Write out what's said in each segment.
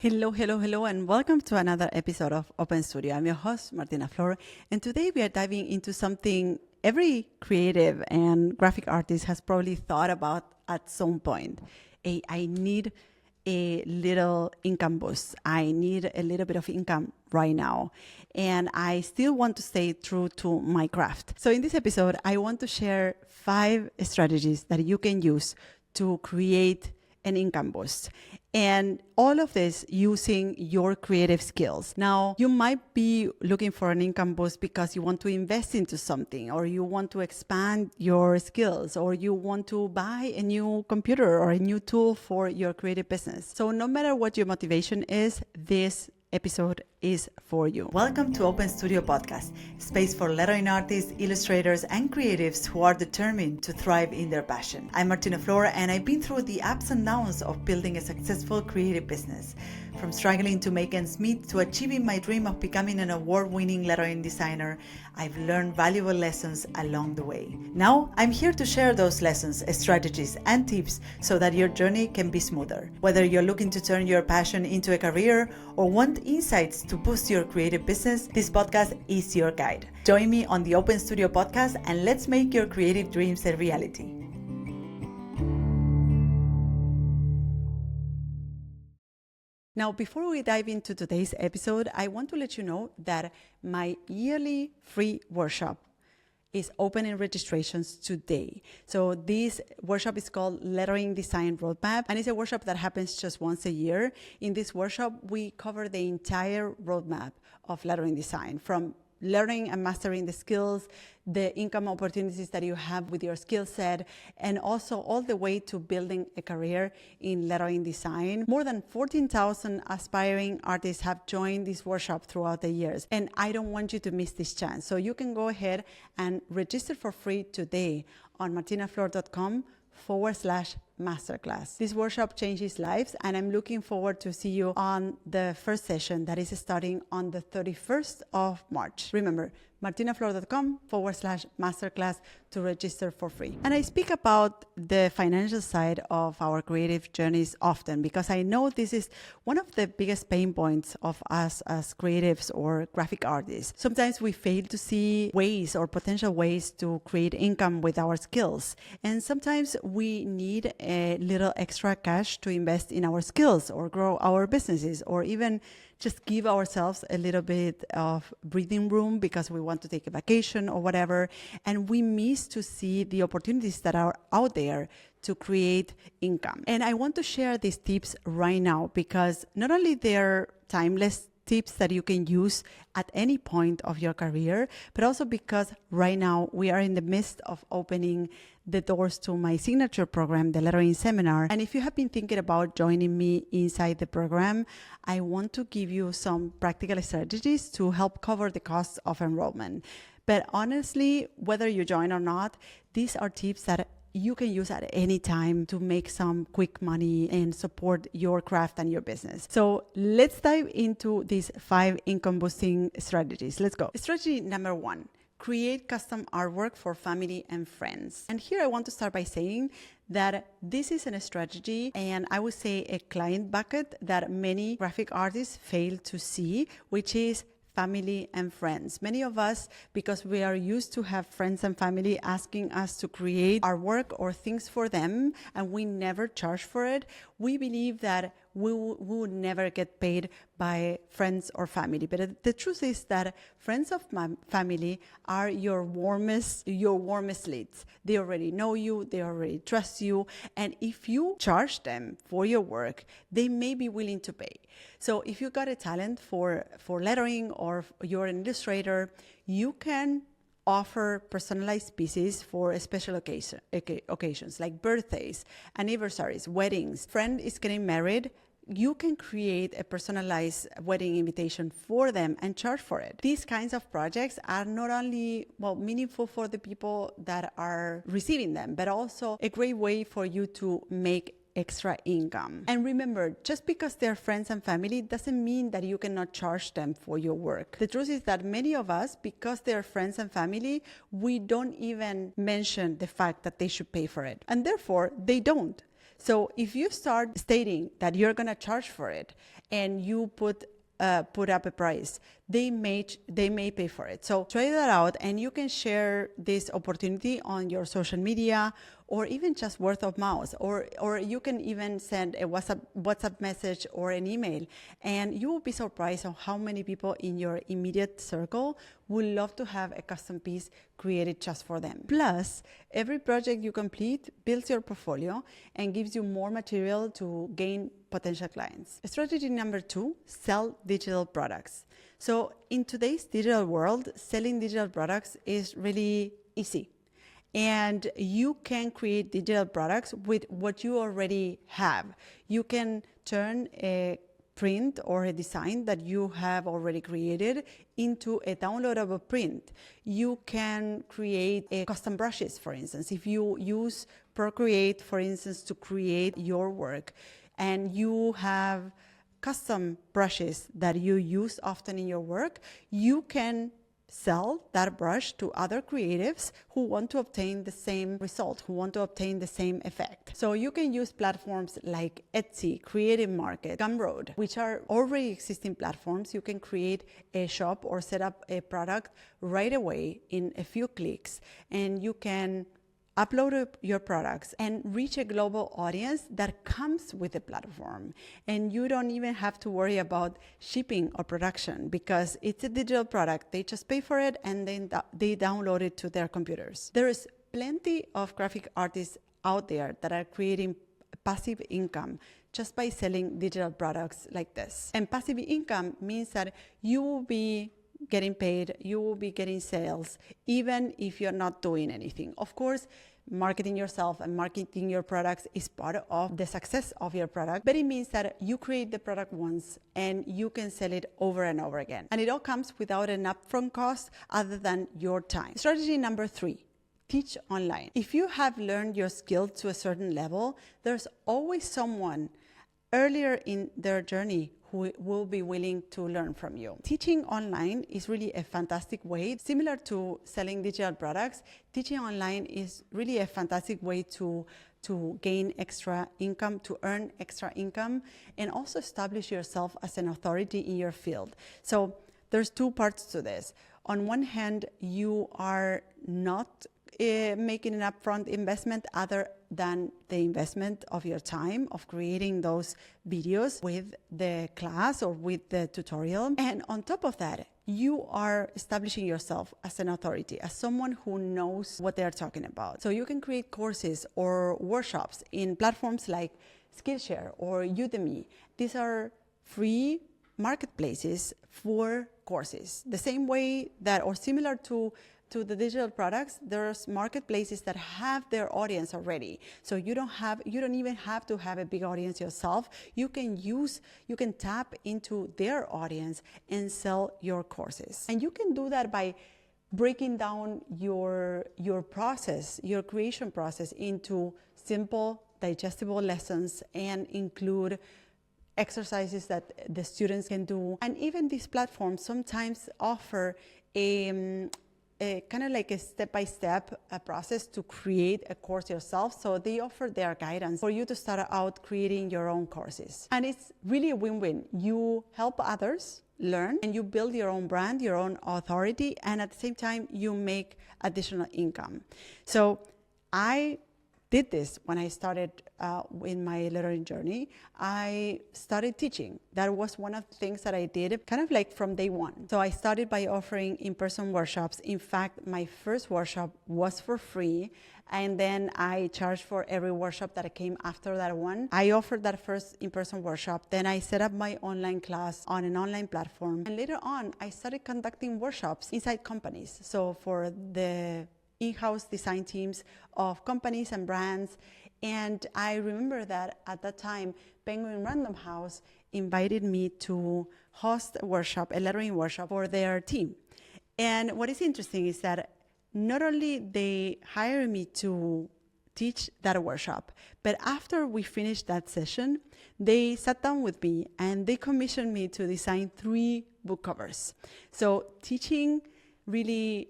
Hello, hello, hello, and welcome to another episode of Open Studio. I'm your host, Martina Flor, and today we are diving into something every creative and graphic artist has probably thought about at some point. I need a little income boost. I need a little bit of income right now, and I still want to stay true to my craft. So in this episode, I want to share 5 strategies that you can use to create an income boost. And all of this using your creative skills. Now, you might be looking for an income boost because you want to invest into something, or you want to expand your skills, or you want to buy a new computer or a new tool for your creative business. So no matter what your motivation is, this episode is for you. Welcome to Open Studio Podcast, space for lettering artists, illustrators, and creatives who are determined to thrive in their passion. I'm Martina Flor, and I've been through the ups and downs of building a successful creative business. From struggling to make ends meet to achieving my dream of becoming an award-winning lettering designer, I've learned valuable lessons along the way. Now, I'm here to share those lessons, strategies, and tips so that your journey can be smoother. Whether you're looking to turn your passion into a career or want insights to boost your creative business, this podcast is your guide. Join me on the Open Studio Podcast and let's make your creative dreams a reality. Now, before we dive into today's episode, I want to let you know that my yearly free workshop is open in registrations today. So this workshop is called Lettering Design Roadmap, and it's a workshop that happens just once a year. In this workshop, we cover the entire roadmap of lettering design, from learning and mastering the skills, the income opportunities that you have with your skill set, and also all the way to building a career in lettering design. More than 14,000 aspiring artists have joined this workshop throughout the years, and I don't want you to miss this chance. So you can go ahead and register for free today on martinaflor.com/masterclass. This workshop changes lives, and I'm looking forward to see you on the first session that is starting on the 31st of March. Remember, martinaflor.com/masterclass to register for free. And I speak about the financial side of our creative journeys often because I know this is one of the biggest pain points of us as creatives or graphic artists. Sometimes we fail to see ways or potential ways to create income with our skills. And sometimes we need a little extra cash to invest in our skills or grow our businesses, or even just give ourselves a little bit of breathing room because we want to take a vacation or whatever. And we miss to see the opportunities that are out there to create income. And I want to share these tips right now because not only they're timeless tips that you can use at any point of your career, but also because right now we are in the midst of opening the doors to my signature program, the Lettering Seminar. And if you have been thinking about joining me inside the program, I want to give you some practical strategies to help cover the costs of enrollment. But honestly, whether you join or not, these are tips that you can use at any time to make some quick money and support your craft and your business. So let's dive into these 5 income boosting strategies. Let's go. Strategy number 1. Create custom artwork for family and friends. And here I want to start by saying that this is a strategy, and I would say a client bucket that many graphic artists fail to see, which is family and friends. Many of us, because we are used to have friends and family asking us to create artwork or things for them, and we never charge for it, we believe that we would never get paid by friends or family. But the truth is that friends of my family are your warmest leads. They already know you, they already trust you, and if you charge them for your work, they may be willing to pay. So if you got a talent for lettering, or you're an illustrator, you can offer personalized pieces for special occasions like birthdays, anniversaries, weddings. Friend is getting married, you can create a personalized wedding invitation for them and charge for it. These kinds of projects are not only meaningful for the people that are receiving them, but also a great way for you to make extra income. And remember, just because they're friends and family doesn't mean that you cannot charge them for your work. The truth is that many of us, because they're friends and family, we don't even mention the fact that they should pay for it. And therefore, they don't. So if you start stating that you're going to charge for it and you put up a price, they may pay for it. So try that out, and you can share this opportunity on your social media, or even just word of mouth, or you can even send a WhatsApp message or an email, and you will be surprised on how many people in your immediate circle would love to have a custom piece created just for them. Plus, every project you complete builds your portfolio and gives you more material to gain potential clients. Strategy number 2, sell digital products. So in today's digital world, selling digital products is really easy. And you can create digital products with what you already have. You can turn a print or a design that you have already created into a downloadable print. You can create custom brushes, for instance. If you use Procreate, for instance, to create your work, and you have custom brushes that you use often in your work, you can sell that brush to other creatives who want to obtain the same result, who want to obtain the same effect. So you can use platforms like Etsy, Creative Market, Gumroad, which are already existing platforms. You can create a shop or set up a product right away in a few clicks, and you can upload your products and reach a global audience that comes with the platform. And you don't even have to worry about shipping or production, because it's a digital product. They just pay for it and then they download it to their computers. There is plenty of graphic artists out there that are creating passive income just by selling digital products like this. And passive income means that you will be getting paid, you will be getting sales, even if you're not doing anything. Of course, marketing yourself and marketing your products is part of the success of your product, but it means that you create the product once and you can sell it over and over again. And it all comes without an upfront cost other than your time. Strategy number 3, teach online. If you have learned your skill to a certain level, there's always someone earlier in their journey who will be willing to learn from you. Teaching online is really a fantastic way. Similar to selling digital products, teaching online is really a fantastic way to gain extra income, to earn extra income, and also establish yourself as an authority in your field. So there's 2 parts to this. On one hand, you are not making an upfront investment other than the investment of your time of creating those videos with the class or with the tutorial. And on top of that, you are establishing yourself as an authority, as someone who knows what they're talking about. So you can create courses or workshops in platforms like Skillshare or Udemy. These are free marketplaces for courses. The same way that, or similar to the digital products, there's marketplaces that have their audience already. So you don't even have to have a big audience yourself. You can tap into their audience and sell your courses. And you can do that by breaking down your process, your creation process, into simple, digestible lessons, and include exercises that the students can do. And even these platforms sometimes offer a kind of like a step-by-step process to create a course yourself. So they offer their guidance for you to start out creating your own courses. And it's really a win-win. You help others learn and you build your own brand, your own authority, and at the same time, you make additional income. So I did this when I started in my learning journey. I started teaching. That was one of the things that I did kind of like from day one. So I started by offering in-person workshops. In fact, my first workshop was for free, and then I charged for every workshop that came after that one. I offered that first in-person workshop, then I set up my online class on an online platform, and later on I started conducting workshops inside companies. So for the in-house design teams of companies and brands. And I remember that at that time, Penguin Random House invited me to host a workshop, a lettering workshop for their team. And what is interesting is that not only they hired me to teach that workshop, but after we finished that session, they sat down with me and they commissioned me to design 3 book covers. So teaching really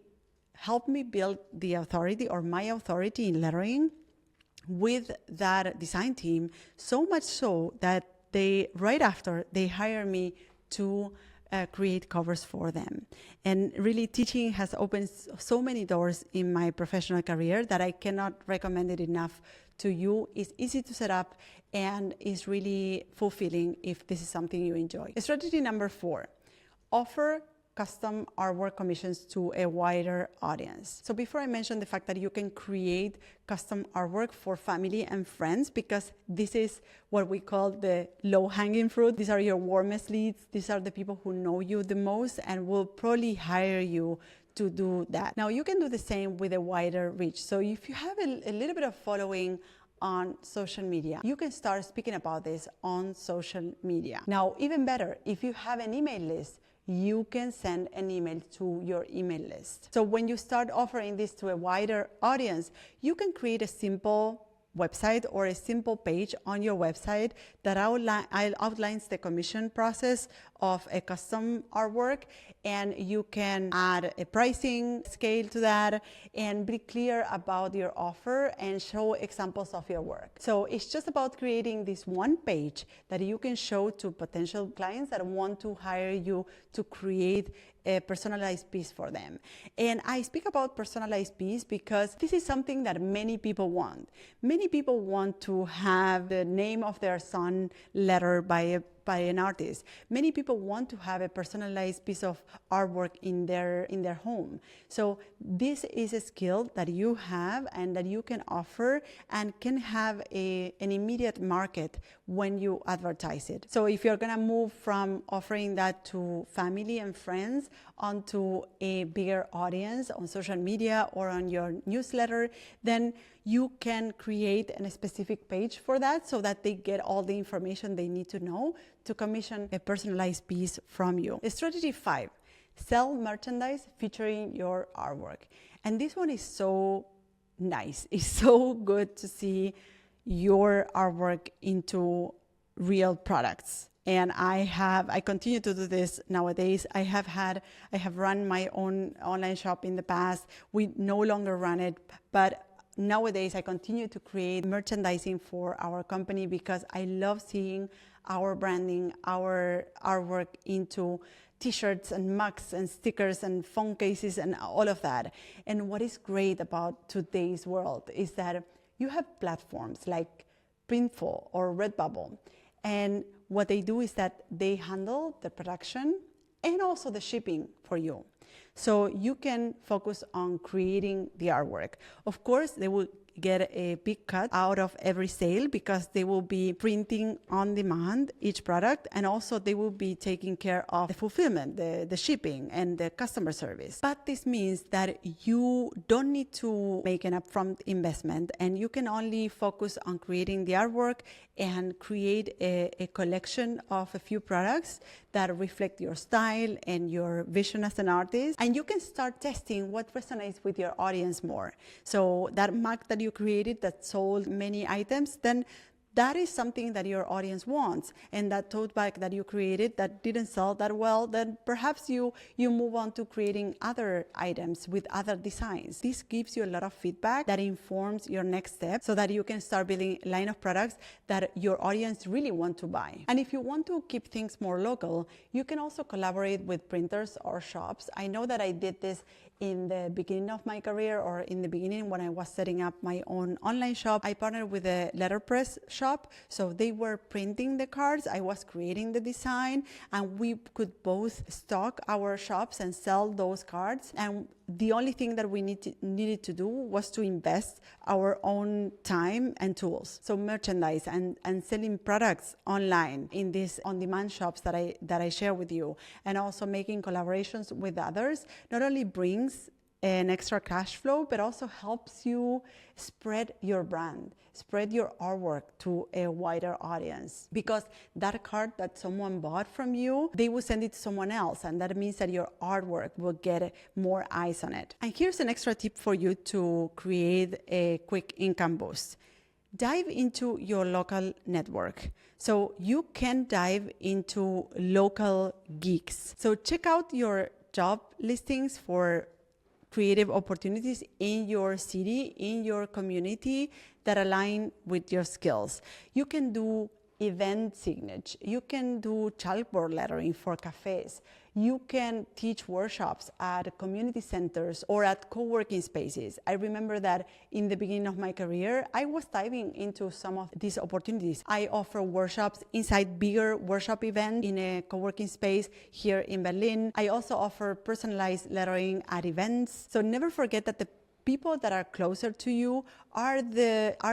helped me build the authority, or my authority, in lettering with that design team, so much so that right after, they hire me to create covers for them. And really, teaching has opened so many doors in my professional career that I cannot recommend it enough to you. It's easy to set up and is really fulfilling if this is something you enjoy. Strategy number 4, offer custom artwork commissions to a wider audience. So before I mentioned the fact that you can create custom artwork for family and friends, because this is what we call the low-hanging fruit. These are your warmest leads. These are the people who know you the most and will probably hire you to do that. Now you can do the same with a wider reach. So if you have a little bit of following on social media, you can start speaking about this on social media. Now, even better, if you have an email list, you can send an email to your email list. So when you start offering this to a wider audience, you can create a simple website or a simple page on your website that outlines the commission process of a custom artwork, and you can add a pricing scale to that and be clear about your offer and show examples of your work. So it's just about creating this one page that you can show to potential clients that want to hire you to create a personalized piece for them. And I speak about personalized piece because this is something that many people want. Many people want to have the name of their son lettered by an artist. Many people want to have a personalized piece of artwork in their home. So this is a skill that you have and that you can offer and can have an immediate market when you advertise it. So if you're gonna move from offering that to family and friends onto a bigger audience on social media or on your newsletter, then you can create a specific page for that so that they get all the information they need to know to commission a personalized piece from you. Strategy 5, sell merchandise featuring your artwork. And this one is so nice. It's so good to see your artwork into real products. And I continue to do this nowadays. I have run my own online shop in the past. We no longer run it, but nowadays I continue to create merchandising for our company because I love seeing our branding, our artwork into t-shirts and mugs and stickers and phone cases and all of that. And what is great about today's world is that you have platforms like Printful or Redbubble. And what they do is that they handle the production and also the shipping for you. So you can focus on creating the artwork. Of course, they will get a big cut out of every sale because they will be printing on demand each product, and also they will be taking care of the fulfillment, the shipping and the customer service. But this means that you don't need to make an upfront investment, and you can only focus on creating the artwork and create a collection of a few products that reflect your style and your vision as an artist. And you can start testing what resonates with your audience more. So that mug that you created that sold many items, then that is something that your audience wants. And that tote bag that you created that didn't sell that well, then perhaps you move on to creating other items with other designs. This gives you a lot of feedback that informs your next step so that you can start building a line of products that your audience really want to buy. And if you want to keep things more local, you can also collaborate with printers or shops. I know that I did this in the beginning of my career, or in the beginning when I was setting up my own online shop. I partnered with a letterpress shop. So they were printing the cards, I was creating the design, and we could both stock our shops and sell those cards. And the only thing that we needed to do was to invest our own time and tools. So merchandise and selling products online in these on-demand shops that I share with you, and also making collaborations with others, not only brings an extra cash flow, but also helps you spread your brand, spread your artwork to a wider audience. Because that card that someone bought from you, they will send it to someone else, and that means that your artwork will get more eyes on it. And here's an extra tip for you to create a quick income boost. Dive into your local network. So you can dive into local gigs. So check out your job listings for creative opportunities in your city, in your community that align with your skills. You can do event signage. You can do chalkboard lettering for cafes. You can teach workshops at community centers or at co-working spaces. I remember that in the beginning of my career, I was diving into some of these opportunities. I offer workshops inside bigger workshop events in a co-working space here in Berlin. I also offer personalized lettering at events. So never forget that the people that are closer to you are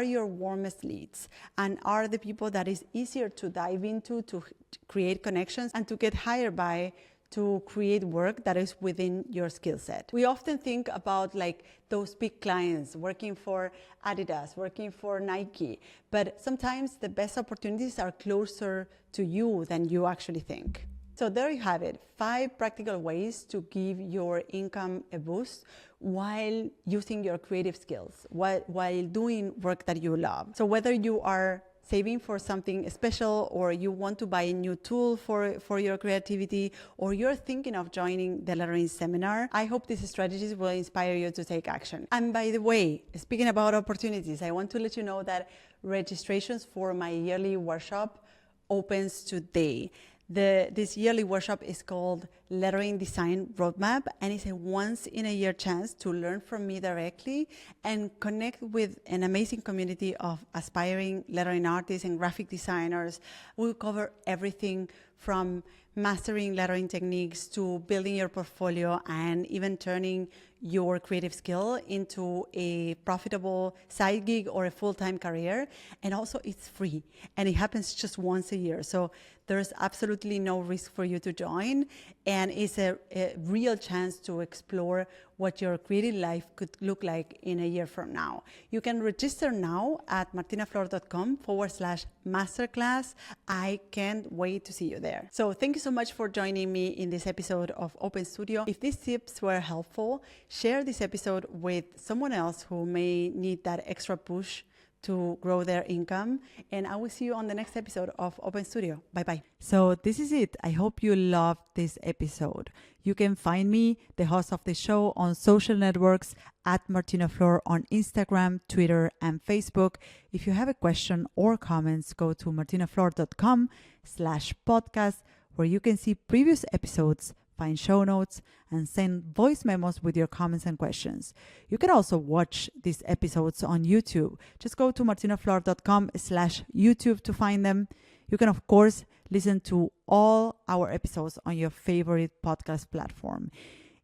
your warmest leads and are the people that is easier to dive into, to create connections and to get hired by, to create work that is within your skill set. We often think about like those big clients working for Adidas, working for Nike, but sometimes the best opportunities are closer to you than you actually think. So there you have it, 5 practical ways to give your income a boost while using your creative skills, while doing work that you love. So whether you are saving for something special or you want to buy a new tool for your creativity or you're thinking of joining the lettering seminar, I hope these strategies will inspire you to take action. And by the way, speaking about opportunities, I want to let you know that registrations for my yearly workshop opens today. This yearly workshop is called Lettering Design Roadmap, and it's a once-in-a-year chance to learn from me directly and connect with an amazing community of aspiring lettering artists and graphic designers. We'll cover everything from mastering lettering techniques to building your portfolio and even turning your creative skill into a profitable side gig or a full-time career. And also it's free and it happens just once a year. So there's absolutely no risk for you to join. And it's a real chance to explore what your creative life could look like in a year from now. You can register now at martinaflor.com/masterclass. I can't wait to see you there. So thank you so much for joining me in this episode of Open Studio. If these tips were helpful, share this episode with someone else who may need that extra push to grow their income. And I will see you on the next episode of Open Studio. Bye-bye. So this is it. I hope you loved this episode. You can find me, the host of the show, on social networks at Martina Flor on Instagram, Twitter, and Facebook. If you have a question or comments, go to martinaflor.com/podcast, where you can see previous episodes, find show notes, and send voice memos with your comments and questions. You can also watch these episodes on YouTube. Just go to martinaflor.com/YouTube to find them. You can, of course, listen to all our episodes on your favorite podcast platform.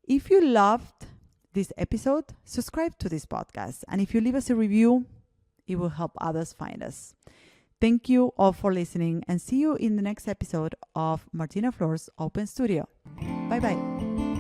If you loved this episode, subscribe to this podcast. And if you leave us a review, it will help others find us. Thank you all for listening and see you in the next episode of Martina Flor's Open Studio. Bye-bye.